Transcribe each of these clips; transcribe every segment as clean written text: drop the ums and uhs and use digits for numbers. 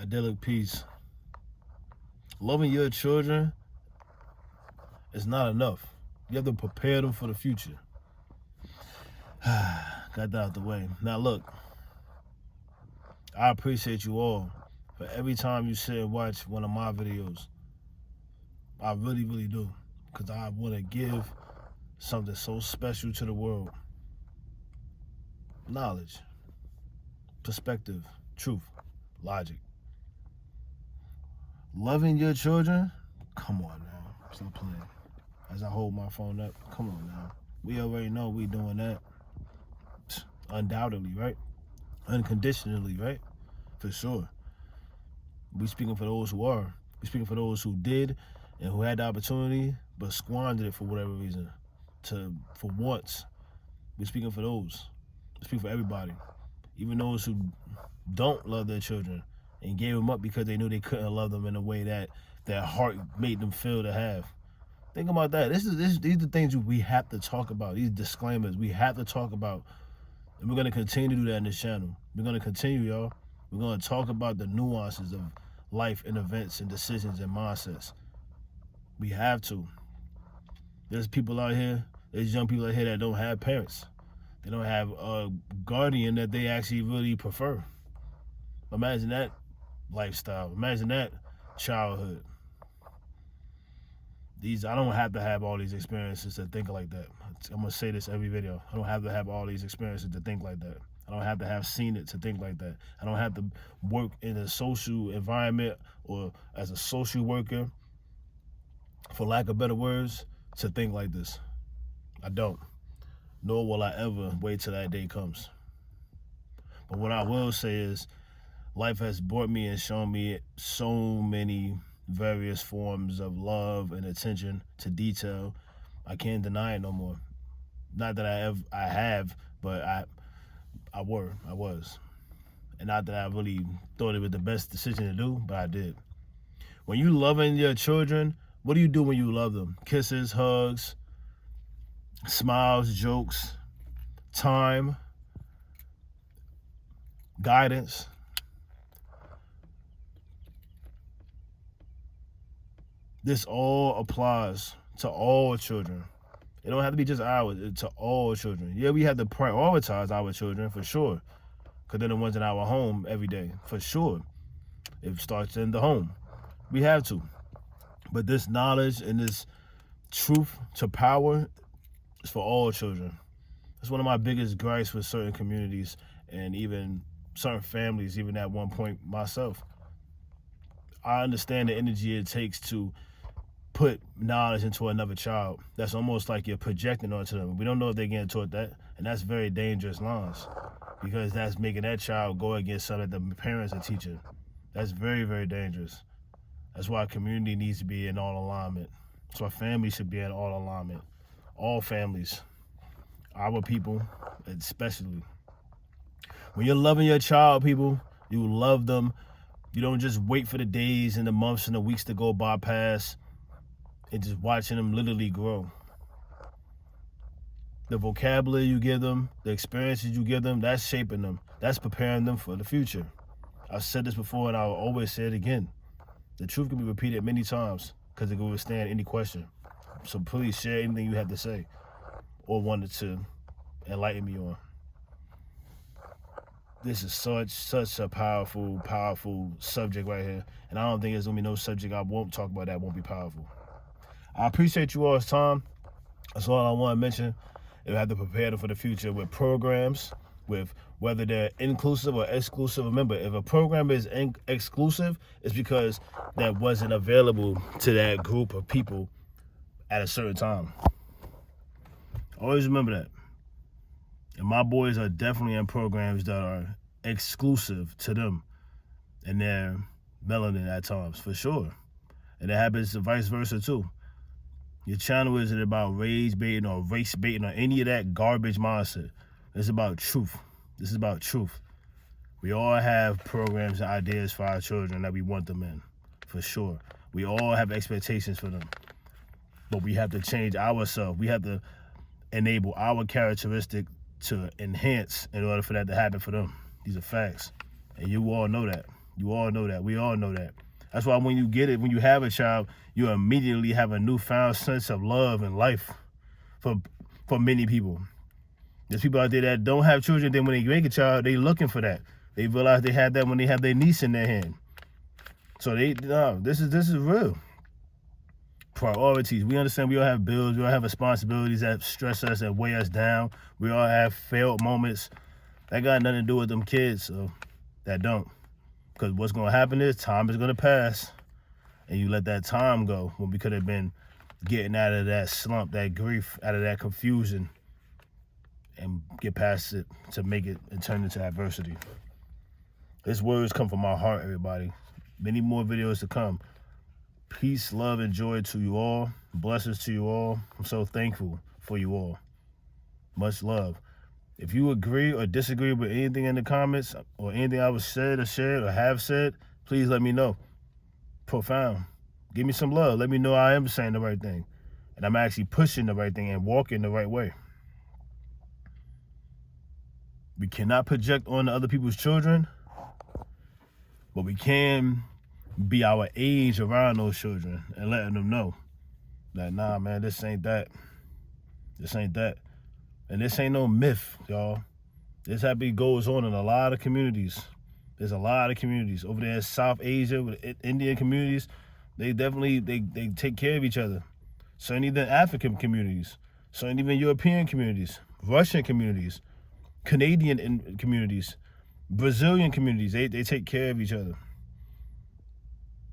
idyllic peace. Loving your children is not enough. You have to prepare them for the future. Got that out the way. Now look, I appreciate you all for every time you sit and watch one of my videos. I really, really do. Because I want to give something so special to the world. Knowledge, perspective, truth, logic. Loving your children? Come on now. Stop playing. As I hold my phone up, come on now. We already know we doing that. Undoubtedly, right? Unconditionally, right? For sure. We speaking for those who are. We speaking for those who did and who had the opportunity but squandered it for whatever reason. For once. We speaking for those. We speak for everybody. Even those who don't love their children and gave them up because they knew they couldn't love them in a way that their heart made them feel to have. Think about that. These are things we have to talk about. These disclaimers we have to talk about. And we're going to continue to do that in this channel. We're going to continue, y'all. We're going to talk about the nuances of life and events and decisions and mindsets. We have to. There's people out here, there's young people out here that don't have parents. They don't have a guardian that they actually really prefer. Imagine that lifestyle. Imagine that childhood. I don't have to have all these experiences to think like that. I'm going to say this every video. I don't have to have all these experiences to think like that. I don't have to have seen it to think like that. I don't have to work in a social environment or as a social worker, for lack of better words, to think like this. I don't. Nor will I ever wait till that day comes. But what I will say is, life has brought me and shown me so many various forms of love and attention to detail. I can't deny it no more. Not that I have, but I was. And not that I really thought it was the best decision to do, but I did. When you loving your children, what do you do when you love them? Kisses, hugs, smiles, jokes, time, guidance. This all applies to all children. It don't have to be just ours, to all children. Yeah, we have to prioritize our children, for sure, because they're the ones in our home every day, for sure. It starts in the home. We have to. But this knowledge and this truth to power is for all children. It's one of my biggest gripes with certain communities and even certain families, even at one point myself. I understand the energy it takes to put knowledge into another child. That's almost like you're projecting onto them. We don't know if they're getting taught that, and that's very dangerous lines, because that's making that child go against something that the parents are teaching. That's very, very dangerous. That's why community needs to be in all alignment. That's why families should be in all alignment. All families, our people especially. When you're loving your child, people, you love them. You don't just wait for the days and the months and the weeks to go by past and just watching them literally grow. The vocabulary you give them, the experiences you give them, that's shaping them. That's preparing them for the future. I've said this before and I'll always say it again. The truth can be repeated many times because it can withstand any question. So please share anything you have to say or wanted to enlighten me on. This is such a powerful subject right here. And I don't think there's going to be no subject I won't talk about that won't be powerful. I appreciate you all's time. That's all I want to mention. You have to prepare them for the future with programs, with whether they're inclusive or exclusive. Remember, if a program is exclusive, it's because that wasn't available to that group of people at a certain time. Always remember that. And my boys are definitely in programs that are exclusive to them and their melanin at times, for sure. And it happens vice versa too. Your channel isn't about rage baiting or race baiting or any of that garbage mindset. It's about truth. This is about truth. We all have programs and ideas for our children that we want them in, for sure. We all have expectations for them. But we have to change ourselves. We have to enable our characteristic to enhance in order for that to happen for them. These are facts. And you all know that. You all know that. We all know that. That's why when you get it, when you have a child, you immediately have a newfound sense of love and life for many people. There's people out there that don't have children, then when they make a child, they looking for that. They realize they had that when they have their niece in their hand. So this is real. Priorities. We understand we all have bills, we all have responsibilities that stress us and weigh us down. We all have failed moments. That got nothing to do with them kids, so that don't. Because what's gonna happen is time is gonna pass, and you let that time go when we could have been getting out of that slump, that grief, out of that confusion, and get past it to make it and turn into adversity. These words come from my heart, everybody. Many more videos to come. Peace, love, and joy to you all. Blessings to you all. I'm so thankful for you all. Much love. If you agree or disagree with anything in the comments or anything I was said or shared or have said, please let me know. Profound. Give me some love. Let me know I am saying the right thing. And I'm actually pushing the right thing and walking the right way. We cannot project on other people's children, but we can be our age around those children and letting them know that, nah, man, this ain't that. This ain't that. And this ain't no myth, y'all. This happy goes on in a lot of communities. There's a lot of communities. Over there in South Asia, with Indian communities, they definitely, they take care of each other. Certain even African communities, certain even European communities, Russian communities, Canadian communities, Brazilian communities, they take care of each other.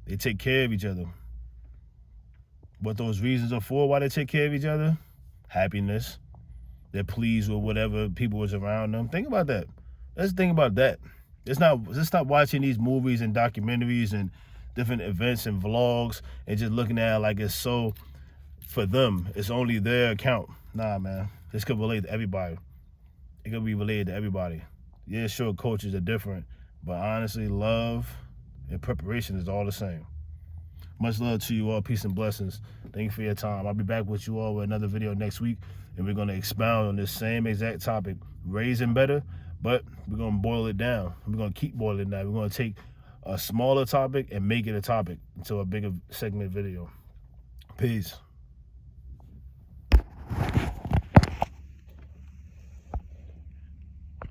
They take care of each other. What those reasons are for, why they take care of each other? Happiness. They're pleased with whatever people is around them. Think about that. Let's think about that. Let's stop watching these movies and documentaries and different events and vlogs and just looking at it like it's so for them. It's only their account. Nah, man. This could relate to everybody. It could be related to everybody. Yeah, sure, cultures are different, but honestly, love and preparation is all the same. Much love to you all. Peace and blessings. Thank you for your time. I'll be back with you all with another video next week, and we're going to expound on this same exact topic, raising better, but we're going to boil it down. We're going to keep boiling it down. We're going to take a smaller topic and make it a topic into a bigger segment video. Peace.